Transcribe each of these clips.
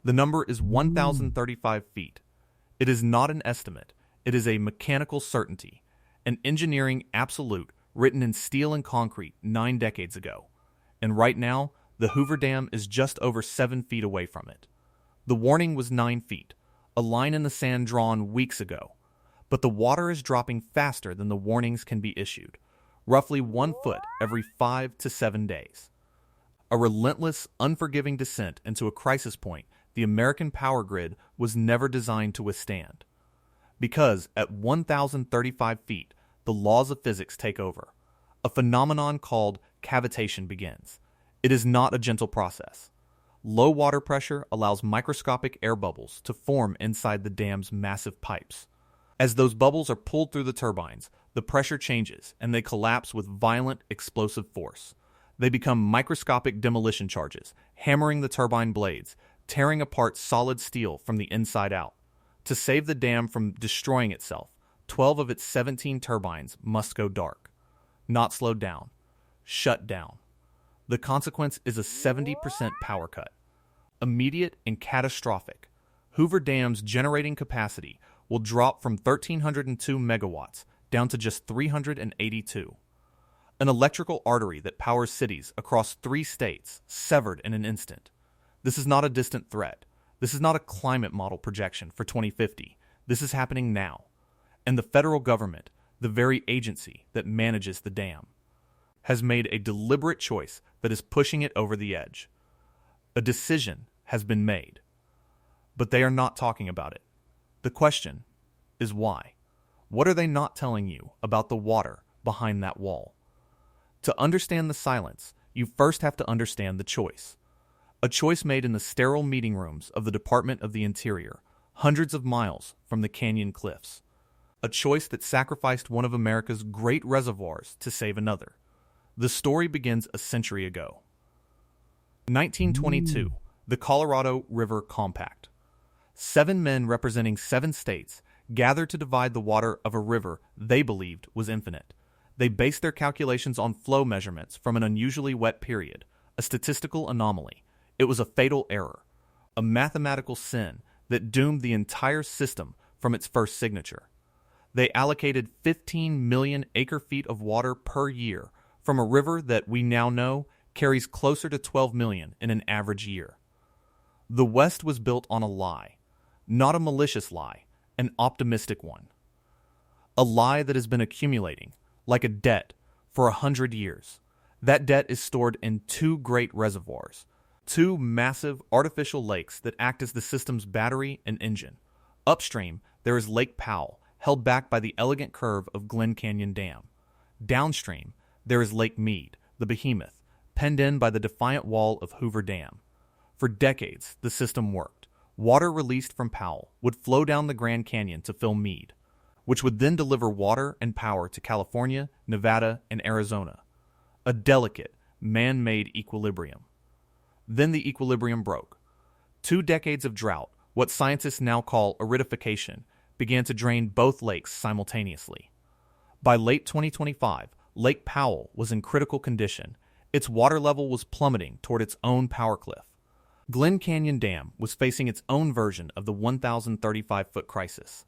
The number is 1,035 feet. It is not an estimate. It is a mechanical certainty, an engineering absolute written in steel and concrete 9 decades ago. And right now, the Hoover Dam is just over 7 feet away from it. The warning was 9 feet, a line in the sand drawn weeks ago. But the water is dropping faster than the warnings can be issued, roughly 1 foot every 5 to 7 days. A relentless, unforgiving descent into a crisis point the American power grid was never designed to withstand. Because at 1,035 feet, the laws of physics take over. A phenomenon called cavitation begins. It is not a gentle process. Low water pressure allows microscopic air bubbles to form inside the dam's massive pipes. As those bubbles are pulled through the turbines, the pressure changes and they collapse with violent, explosive force. They become microscopic demolition charges, hammering the turbine blades, tearing apart solid steel from the inside out. To save the dam from destroying itself, 12 of its 17 turbines must go dark. Not slowed down. Shut down. The consequence is a 70% power cut. Immediate and catastrophic. Hoover Dam's generating capacity will drop from 1,302 megawatts down to just 382. An electrical artery that powers cities across 3 states severed in an instant. This is not a distant threat. This is not a climate model projection for 2050. This is happening now. And the federal government, the very agency that manages the dam, has made a deliberate choice that is pushing it over the edge. A decision has been made. But they are not talking about it. The question is why? What are they not telling you about the water behind that wall? To understand the silence, you first have to understand the choice. A choice made in the sterile meeting rooms of the Department of the Interior, hundreds of miles from the canyon cliffs. A choice that sacrificed one of America's great reservoirs to save another. The story begins a century ago. 1922, the Colorado River Compact. 7 men representing 7 states gathered to divide the water of a river they believed was infinite. They based their calculations on flow measurements from an unusually wet period, a statistical anomaly. It was a fatal error, a mathematical sin that doomed the entire system from its first signature. They allocated 15 million acre-feet of water per year from a river that we now know carries closer to 12 million in an average year. The West was built on a lie, not a malicious lie, an optimistic one. A lie that has been accumulating, like a debt, for 100 years. That debt is stored in 2 great reservoirs, 2 massive artificial lakes that act as the system's battery and engine. Upstream, there is Lake Powell, held back by the elegant curve of Glen Canyon Dam. Downstream, there is Lake Mead, the behemoth, penned in by the defiant wall of Hoover Dam. For decades, the system worked. Water released from Powell would flow down the Grand Canyon to fill Mead, which would then deliver water and power to California, Nevada, and Arizona. A delicate, man-made equilibrium. Then the equilibrium broke. 2 decades of drought, what scientists now call aridification, began to drain both lakes simultaneously. By late 2025, Lake Powell was in critical condition. Its water level was plummeting toward its own power cliff. Glen Canyon Dam was facing its own version of the 1,035-foot crisis.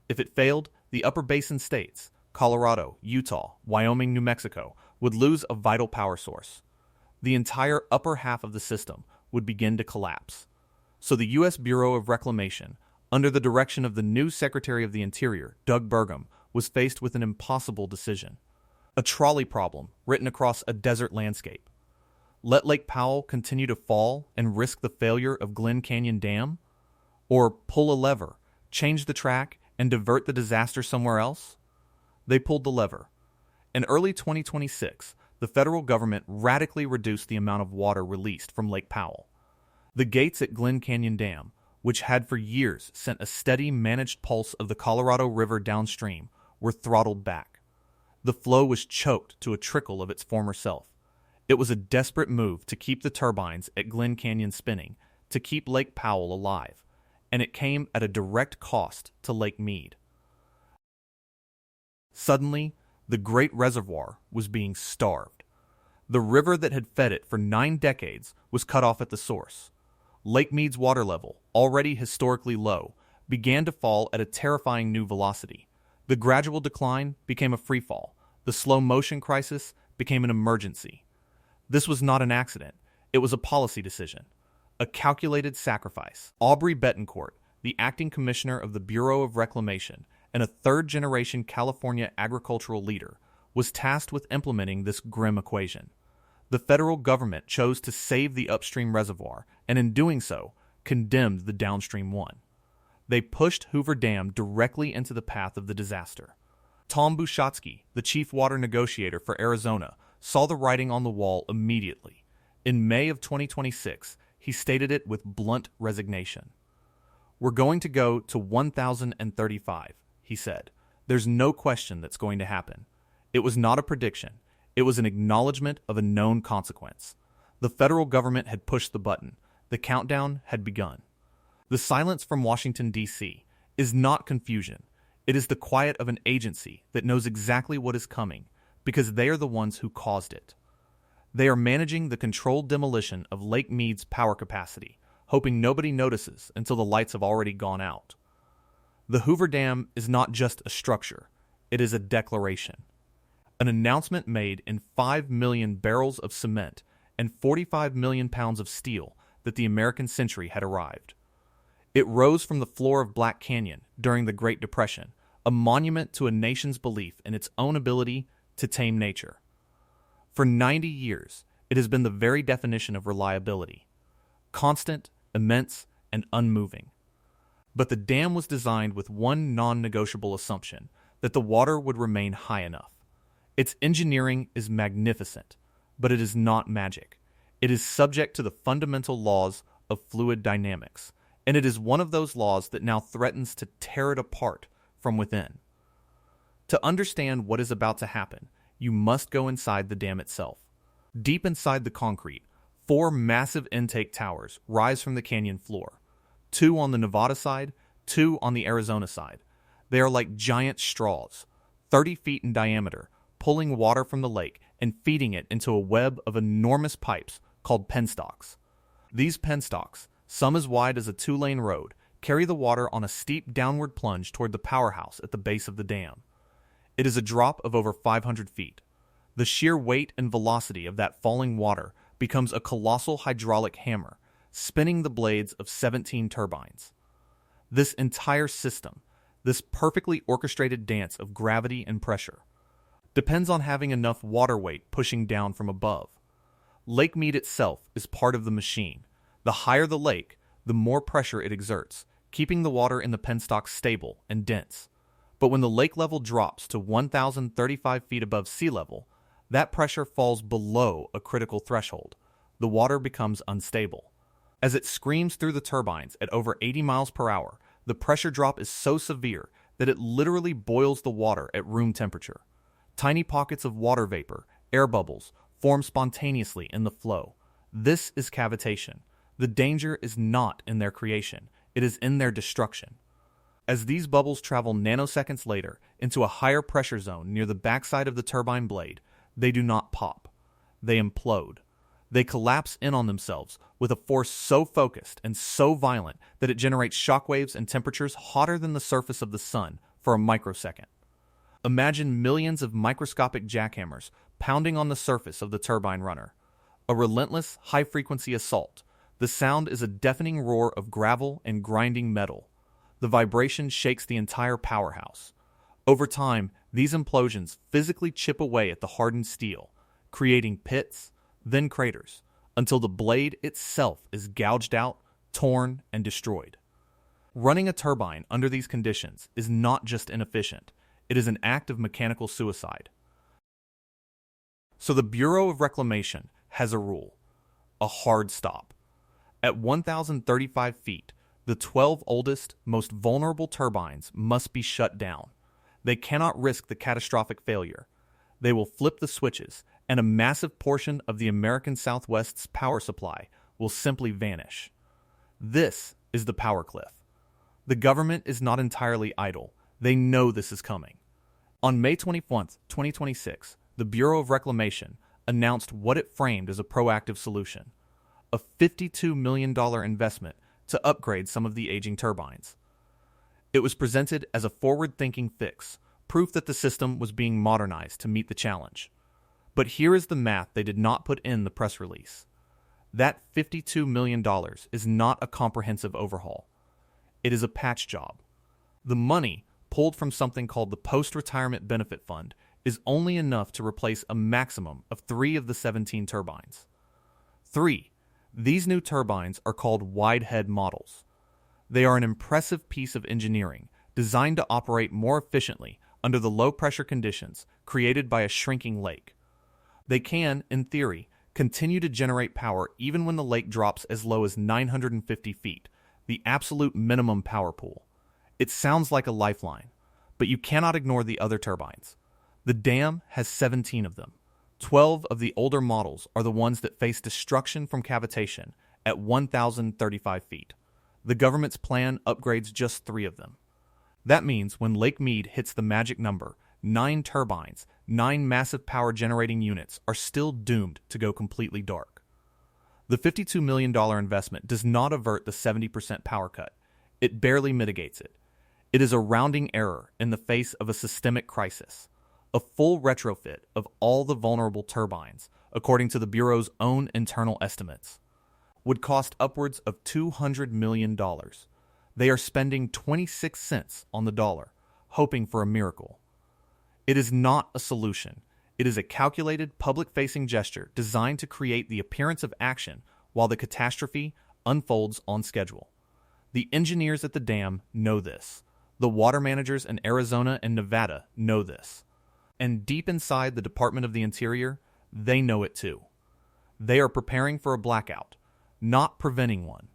If it failed, the upper basin states, Colorado, Utah, Wyoming, New Mexico, would lose a vital power source. The entire upper half of the system would begin to collapse. So the U.S. Bureau of Reclamation, under the direction of the new Secretary of the Interior, Doug Burgum, was faced with an impossible decision. A trolley problem written across a desert landscape. Let Lake Powell continue to fall and risk the failure of Glen Canyon Dam? Or pull a lever, change the track, and divert the disaster somewhere else? They pulled the lever. In early 2026, the federal government radically reduced the amount of water released from Lake Powell. The gates at Glen Canyon Dam, which had for years sent a steady managed pulse of the Colorado River downstream, were throttled back. The flow was choked to a trickle of its former self. It was a desperate move to keep the turbines at Glen Canyon spinning, to keep Lake Powell alive, and it came at a direct cost to Lake Mead. Suddenly, the great reservoir was being starved. The river that had fed it for 9 decades was cut off at the source. Lake Mead's water level, already historically low, began to fall at a terrifying new velocity. The gradual decline became a freefall. The slow motion crisis became an emergency. This was not an accident. It was a policy decision. A calculated sacrifice. Aubrey Betancourt, the acting commissioner of the Bureau of Reclamation and a third-generation California agricultural leader, was tasked with implementing this grim equation. The federal government chose to save the upstream reservoir, and in doing so, condemned the downstream one. They pushed Hoover Dam directly into the path of the disaster. Tom Bushatsky, the chief water negotiator for Arizona, saw the writing on the wall immediately. In May of 2026, he stated it with blunt resignation. "We're going to go to 1,035, he said. "There's no question that's going to happen." It was not a prediction. It was an acknowledgement of a known consequence. The federal government had pushed the button. The countdown had begun. The silence from Washington, D.C. is not confusion. It is the quiet of an agency that knows exactly what is coming because they are the ones who caused it. They are managing the controlled demolition of Lake Mead's power capacity, hoping nobody notices until the lights have already gone out. The Hoover Dam is not just a structure. It is a declaration. An announcement made in 5 million barrels of cement and 45 million pounds of steel that the American century had arrived. It rose from the floor of Black Canyon during the Great Depression, a monument to a nation's belief in its own ability to tame nature. For 90 years, it has been the very definition of reliability. Constant, immense, and unmoving. But the dam was designed with one non-negotiable assumption, that the water would remain high enough. Its engineering is magnificent, but it is not magic. It is subject to the fundamental laws of fluid dynamics, and it is one of those laws that now threatens to tear it apart from within. To understand what is about to happen, you must go inside the dam itself. Deep inside the concrete, 4 massive intake towers rise from the canyon floor, 2 on the Nevada side, 2 on the Arizona side. They are like giant straws, 30 feet in diameter, pulling water from the lake and feeding it into a web of enormous pipes called penstocks. These penstocks, some as wide as a 2-lane road, carry the water on a steep downward plunge toward the powerhouse at the base of the dam. It is a drop of over 500 feet. The sheer weight and velocity of that falling water becomes a colossal hydraulic hammer, spinning the blades of 17 turbines. This entire system, this perfectly orchestrated dance of gravity and pressure, depends on having enough water weight pushing down from above. Lake Mead itself is part of the machine. The higher the lake, the more pressure it exerts, keeping the water in the penstock stable and dense. But when the lake level drops to 1,035 feet above sea level, that pressure falls below a critical threshold. The water becomes unstable. As it screams through the turbines at over 80 miles per hour, the pressure drop is so severe that it literally boils the water at room temperature. Tiny pockets of water vapor, air bubbles, form spontaneously in the flow. This is cavitation. The danger is not in their creation, it is in their destruction. As these bubbles travel nanoseconds later into a higher pressure zone near the backside of the turbine blade, they do not pop. They implode. They collapse in on themselves with a force so focused and so violent that it generates shockwaves and temperatures hotter than the surface of the sun for a microsecond. Imagine millions of microscopic jackhammers pounding on the surface of the turbine runner. A relentless, high-frequency assault. The sound is a deafening roar of gravel and grinding metal. The vibration shakes the entire powerhouse. Over time, these implosions physically chip away at the hardened steel, creating pits, then craters, until the blade itself is gouged out, torn, and destroyed. Running a turbine under these conditions is not just inefficient, it is an act of mechanical suicide. So the Bureau of Reclamation has a rule: a hard stop. At 1,035 feet, the 12 oldest, most vulnerable turbines must be shut down. They cannot risk the catastrophic failure. They will flip the switches, and a massive portion of the American Southwest's power supply will simply vanish. This is the power cliff. The government is not entirely idle. They know this is coming. On May 21, 2026, the Bureau of Reclamation announced what it framed as a proactive solution: a $52 million investment to upgrade some of the aging turbines. It was presented as a forward-thinking fix, proof that the system was being modernized to meet the challenge. But here is the math they did not put in the press release. That $52 million is not a comprehensive overhaul. It is a patch job. The money, pulled from something called the Post-Retirement Benefit Fund, is only enough to replace a maximum of 3 of the 17 turbines. 3. These new turbines are called wide-head models. They are an impressive piece of engineering designed to operate more efficiently under the low-pressure conditions created by a shrinking lake. They can, in theory, continue to generate power even when the lake drops as low as 950 feet, the absolute minimum power pool. It sounds like a lifeline, but you cannot ignore the other turbines. The dam has 17 of them. 12 of the older models are the ones that face destruction from cavitation at 1,035 feet. The government's plan upgrades just 3 of them. That means when Lake Mead hits the magic number, 9 turbines, 9 massive power generating units are still doomed to go completely dark. The $52 million investment does not avert the 70% power cut. It barely mitigates it. It is a rounding error in the face of a systemic crisis. A full retrofit of all the vulnerable turbines, according to the Bureau's own internal estimates, would cost upwards of $200 million. They are spending 26 cents on the dollar, hoping for a miracle. It is not a solution. It is a calculated, public-facing gesture designed to create the appearance of action while the catastrophe unfolds on schedule. The engineers at the dam know this. The water managers in Arizona and Nevada know this. And deep inside the Department of the Interior, they know it too. They are preparing for a blackout, not preventing one.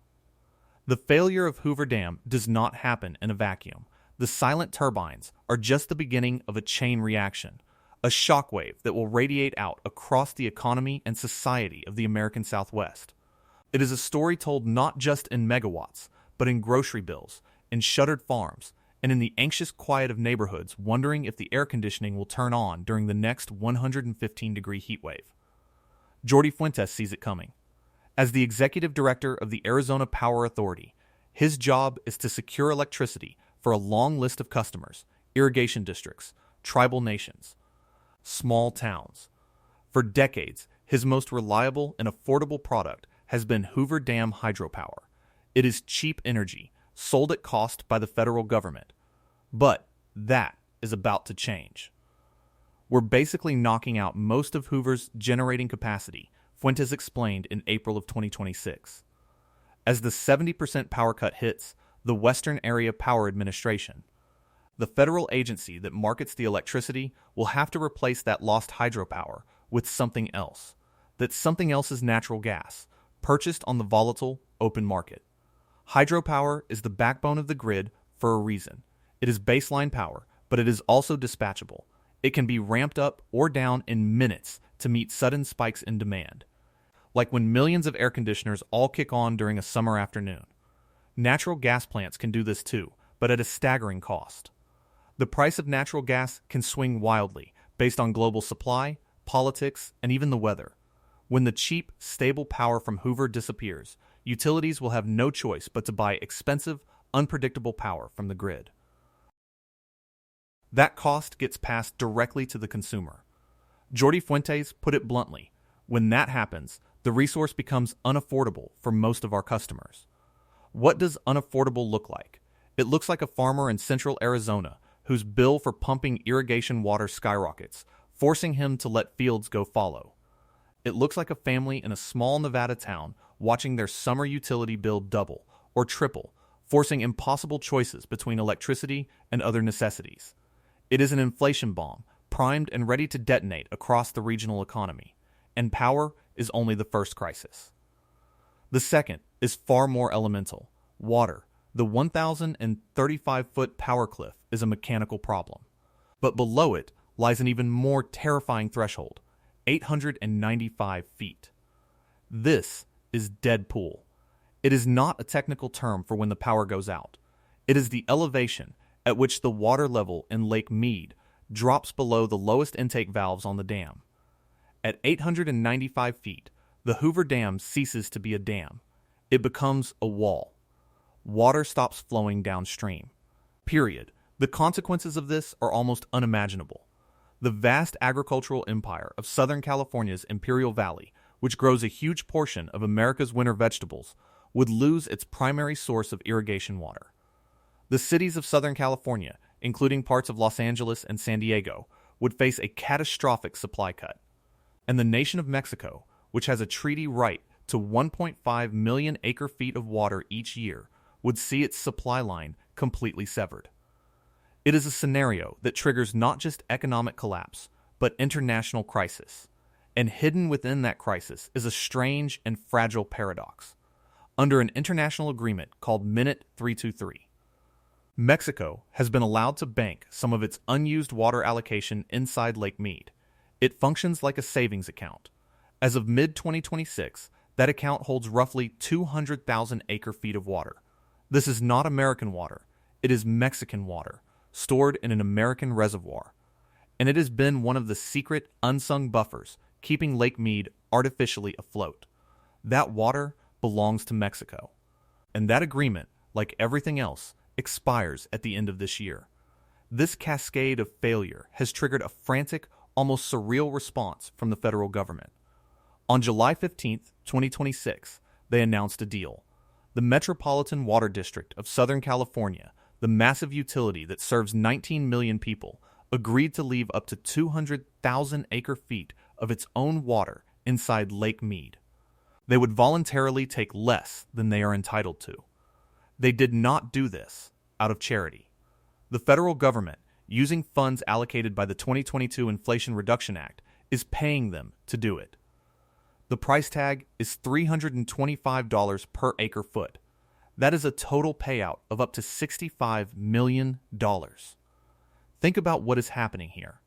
The failure of Hoover Dam does not happen in a vacuum. The silent turbines are just the beginning of a chain reaction, a shockwave that will radiate out across the economy and society of the American Southwest. It is a story told not just in megawatts, but in grocery bills, in shuttered farms, and in the anxious quiet of neighborhoods wondering if the air conditioning will turn on during the next 115-degree heat wave. Jordi Fuentes sees it coming. As the executive director of the Arizona Power Authority, his job is to secure electricity for a long list of customers, irrigation districts, tribal nations, small towns. For decades, his most reliable and affordable product has been Hoover Dam hydropower. It is cheap energy, sold at cost by the federal government. But that is about to change. We're basically knocking out most of Hoover's generating capacity, Fuentes explained in April of 2026. As the 70% power cut hits, the Western Area Power Administration, the federal agency that markets the electricity, will have to replace that lost hydropower with something else. That something else is natural gas, purchased on the volatile open market. Hydropower is the backbone of the grid for a reason. It is baseline power, but it is also dispatchable. It can be ramped up or down in minutes to meet sudden spikes in demand. Like when millions of air conditioners all kick on during a summer afternoon. Natural gas plants can do this too, but at a staggering cost. The price of natural gas can swing wildly based on global supply, politics, and even the weather. When the cheap, stable power from Hoover disappears, utilities will have no choice but to buy expensive, unpredictable power from the grid. That cost gets passed directly to the consumer. Jordi Fuentes put it bluntly, when that happens, the resource becomes unaffordable for most of our customers. What does unaffordable look like? It looks like a farmer in central Arizona whose bill for pumping irrigation water skyrockets, forcing him to let fields go fallow. It looks like a family in a small Nevada town watching their summer utility bill double or triple, forcing impossible choices between electricity and other necessities. It is an inflation bomb, primed and ready to detonate across the regional economy, and power is only the first crisis. The second is far more elemental. Water. The 1,035-foot power cliff is a mechanical problem. But below it lies an even more terrifying threshold, 895 feet. This is deadpool. It is not a technical term for when the power goes out. It is the elevation at which the water level in Lake Mead drops below the lowest intake valves on the dam. At 895 feet, The Hoover Dam ceases to be a dam. It becomes a wall. Water stops flowing downstream. Period. The consequences of this are almost unimaginable. The vast agricultural empire of Southern California's Imperial Valley, which grows a huge portion of America's winter vegetables, would lose its primary source of irrigation water. The cities of Southern California, including parts of Los Angeles and San Diego, would face a catastrophic supply cut. And the nation of Mexico, which has a treaty right to 1.5 million acre-feet of water each year, would see its supply line completely severed. It is a scenario that triggers not just economic collapse, but international crisis. And hidden within that crisis is a strange and fragile paradox. Under an international agreement called Minute 323, Mexico has been allowed to bank some of its unused water allocation inside Lake Mead. It functions like a savings account. As of mid-2026, that account holds roughly 200,000 acre-feet of water. This is not American water. It is Mexican water, stored in an American reservoir. And it has been one of the secret, unsung buffers keeping Lake Mead artificially afloat. That water belongs to Mexico. And that agreement, like everything else, expires at the end of this year. This cascade of failure has triggered a frantic, almost surreal response from the federal government. On July 15, 2026, they announced a deal. The Metropolitan Water District of Southern California, the massive utility that serves 19 million people, agreed to leave up to 200,000 acre-feet of its own water inside Lake Mead. They would voluntarily take less than they are entitled to. They did not do this out of charity. The federal government, using funds allocated by the 2022 Inflation Reduction Act, is paying them to do it. The price tag is $325 per acre foot. That is a total payout of up to $65 million. Think about what is happening here.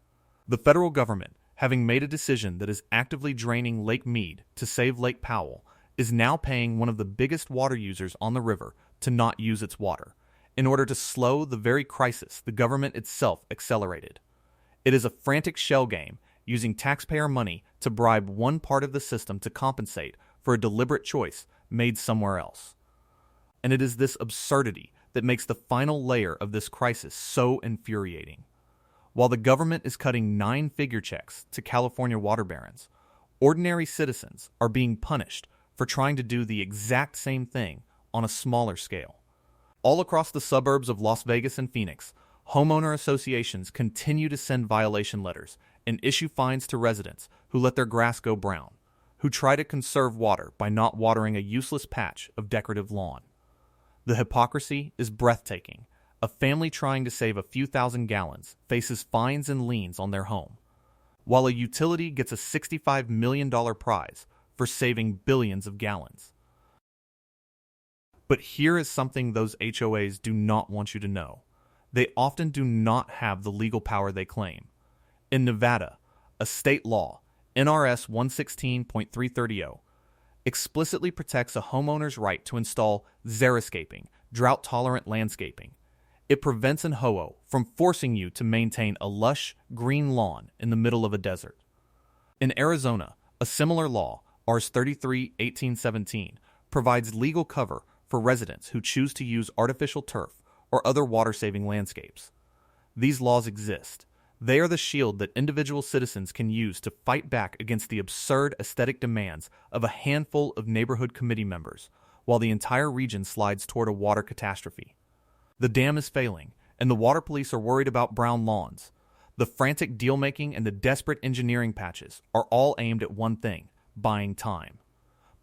The federal government, having made a decision that is actively draining Lake Mead to save Lake Powell, is now paying one of the biggest water users on the river to not use its water, in order to slow the very crisis the government itself accelerated. It is a frantic shell game, using taxpayer money to bribe one part of the system to compensate for a deliberate choice made somewhere else. And it is this absurdity that makes the final layer of this crisis so infuriating. While the government is cutting 9-figure checks to California water barons, ordinary citizens are being punished for trying to do the exact same thing on a smaller scale. All across the suburbs of Las Vegas and Phoenix, homeowner associations continue to send violation letters and issue fines to residents who let their grass go brown, who try to conserve water by not watering a useless patch of decorative lawn. The hypocrisy is breathtaking. A family trying to save a few thousand gallons faces fines and liens on their home, while a utility gets a $65 million prize for saving billions of gallons. But here is something those HOAs do not want you to know. They often do not have the legal power they claim. In Nevada, a state law, NRS 116.330, explicitly protects a homeowner's right to install xeriscaping, drought-tolerant landscaping. It prevents an HOA from forcing you to maintain a lush, green lawn in the middle of a desert. In Arizona, a similar law, Rs. 33-1817, provides legal cover for residents who choose to use artificial turf or other water-saving landscapes. These laws exist. They are the shield that individual citizens can use to fight back against the absurd aesthetic demands of a handful of neighborhood committee members, while the entire region slides toward a water catastrophe. The dam is failing, and the water police are worried about brown lawns. The frantic deal-making and the desperate engineering patches are all aimed at one thing: buying time.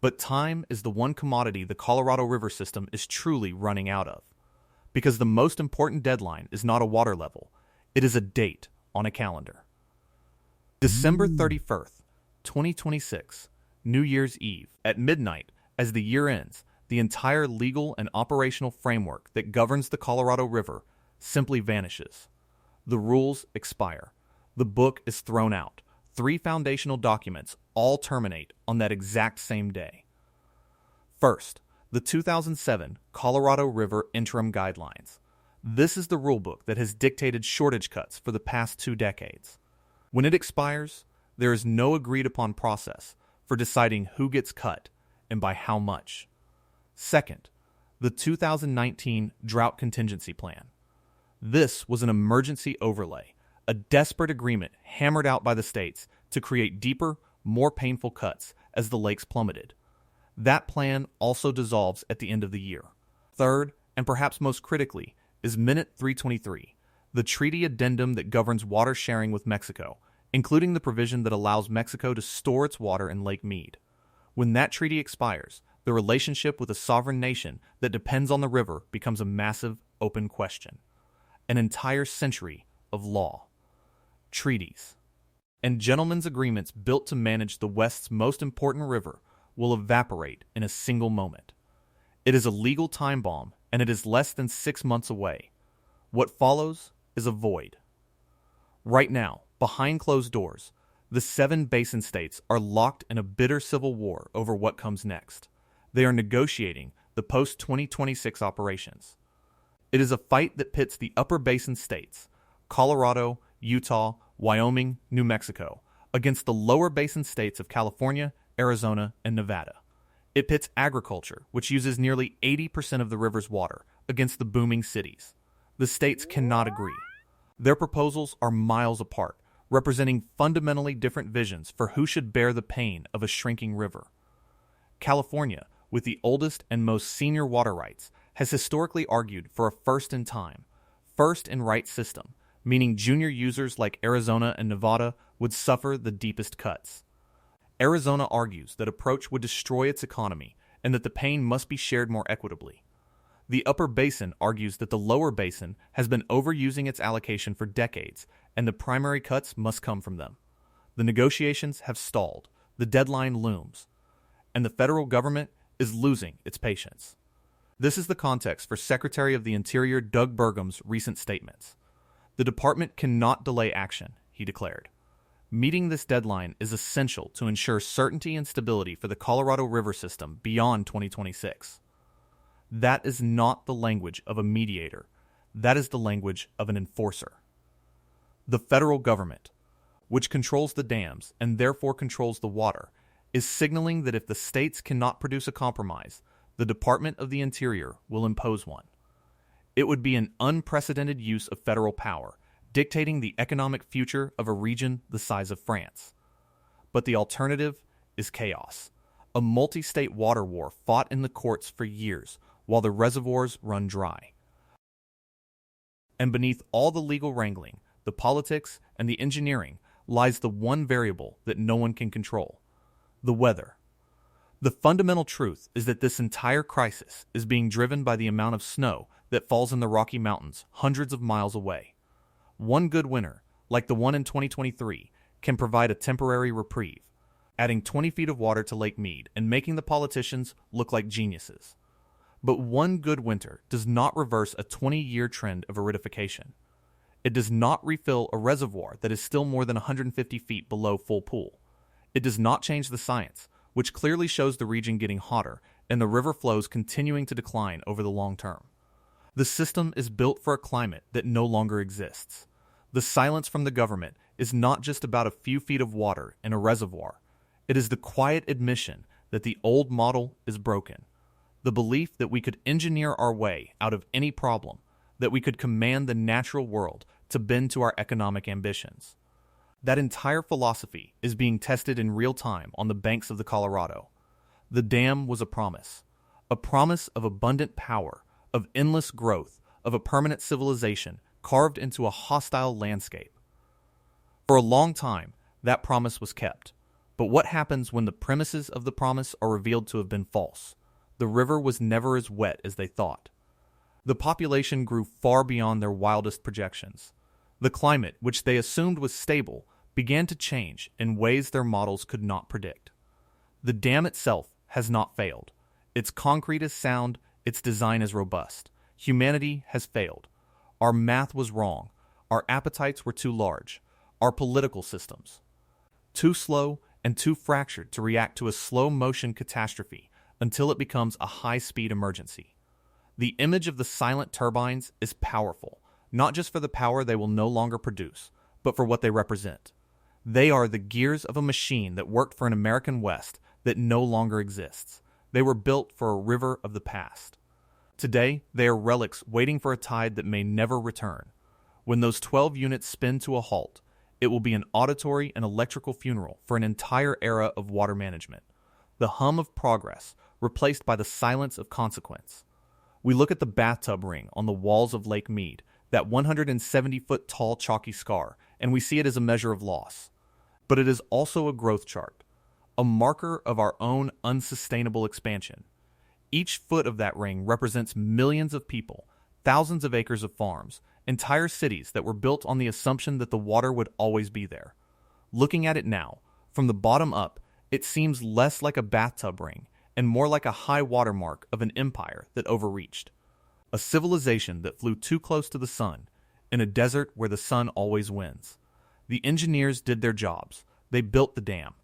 But time is the one commodity the Colorado River system is truly running out of. Because the most important deadline is not a water level, it is a date on a calendar. December 31st, 2026, New Year's Eve, at midnight, as the year ends, the entire legal and operational framework that governs the Colorado River simply vanishes. The rules expire. The book is thrown out. 3 foundational documents all terminate on that exact same day. First, the 2007 Colorado River Interim Guidelines. This is the rulebook that has dictated shortage cuts for the past 2 decades. When it expires, there is no agreed-upon process for deciding who gets cut and by how much. Second, the 2019 Drought Contingency Plan. This was an emergency overlay, a desperate agreement hammered out by the states to create deeper, more painful cuts as the lakes plummeted. That plan also dissolves at the end of the year. Third, and perhaps most critically, is Minute 323, the treaty addendum that governs water sharing with Mexico, including the provision that allows Mexico to store its water in Lake Mead. When that treaty expires, the relationship with a sovereign nation that depends on the river becomes a massive, open question. An entire century of law, treaties, and gentlemen's agreements built to manage the West's most important river will evaporate in a single moment. It is a legal time bomb, and it is less than 6 months away. What follows is a void. Right now, behind closed doors, the 7 basin states are locked in a bitter civil war over what comes next. They are negotiating the post-2026 operations. It is a fight that pits the upper basin states, Colorado, Utah, Wyoming, New Mexico, against the lower basin states of California, Arizona, and Nevada. It pits agriculture, which uses nearly 80% of the river's water, against the booming cities. The states cannot agree. Their proposals are miles apart, representing fundamentally different visions for who should bear the pain of a shrinking river. California, with the oldest and most senior water rights, has historically argued for a first-in-time, first-in-right system, meaning junior users like Arizona and Nevada would suffer the deepest cuts. Arizona argues that approach would destroy its economy and that the pain must be shared more equitably. The upper basin argues that the lower basin has been overusing its allocation for decades and the primary cuts must come from them. The negotiations have stalled, the deadline looms, and the federal government is losing its patience. This is the context for Secretary of the Interior Doug Burgum's recent statements. The department cannot delay action, he declared. Meeting this deadline is essential to ensure certainty and stability for the Colorado River system beyond 2026. That is not the language of a mediator. That is the language of an enforcer. The federal government, which controls the dams and therefore controls the water, is signaling that if the states cannot produce a compromise, the Department of the Interior will impose one. It would be an unprecedented use of federal power, dictating the economic future of a region the size of France. But the alternative is chaos, a multi-state water war fought in the courts for years while the reservoirs run dry. And beneath all the legal wrangling, the politics, and the engineering lies the one variable that no one can control: the weather. The fundamental truth is that this entire crisis is being driven by the amount of snow that falls in the Rocky Mountains hundreds of miles away. One good winter, like the one in 2023, can provide a temporary reprieve, adding 20 feet of water to Lake Mead and making the politicians look like geniuses. But one good winter does not reverse a 20-year trend of aridification. It does not refill a reservoir that is still more than 150 feet below full pool. It does not change the science, which clearly shows the region getting hotter and the river flows continuing to decline over the long term. The system is built for a climate that no longer exists. The silence from the government is not just about a few feet of water in a reservoir. It is the quiet admission that the old model is broken. The belief that we could engineer our way out of any problem, that we could command the natural world to bend to our economic ambitions. That entire philosophy is being tested in real time on the banks of the Colorado. The dam was a promise of abundant power, of endless growth, of a permanent civilization carved into a hostile landscape. For a long time, that promise was kept. But what happens when the premises of the promise are revealed to have been false? The river was never as wet as they thought. The population grew far beyond their wildest projections. The climate, which they assumed was stable, began to change in ways their models could not predict. The dam itself has not failed. Its concrete is sound, its design is robust. Humanity has failed. Our math was wrong. Our appetites were too large. Our political systems too slow and too fractured to react to a slow-motion catastrophe until it becomes a high-speed emergency. The image of the silent turbines is powerful, not just for the power they will no longer produce, but for what they represent. They are the gears of a machine that worked for an American West that no longer exists. They were built for a river of the past. Today, they are relics waiting for a tide that may never return. When those 12 units spin to a halt, it will be an auditory and electrical funeral for an entire era of water management. The hum of progress replaced by the silence of consequence. We look at the bathtub ring on the walls of Lake Mead, that 170-foot tall chalky scar, and we see it as a measure of loss. But it is also a growth chart, a marker of our own unsustainable expansion. Each foot of that ring represents millions of people, thousands of acres of farms, entire cities that were built on the assumption that the water would always be there. Looking at it now, from the bottom up, it seems less like a bathtub ring and more like a high water mark of an empire that overreached. A civilization that flew too close to the sun, in a desert where the sun always wins. The engineers did their jobs. They built the dam.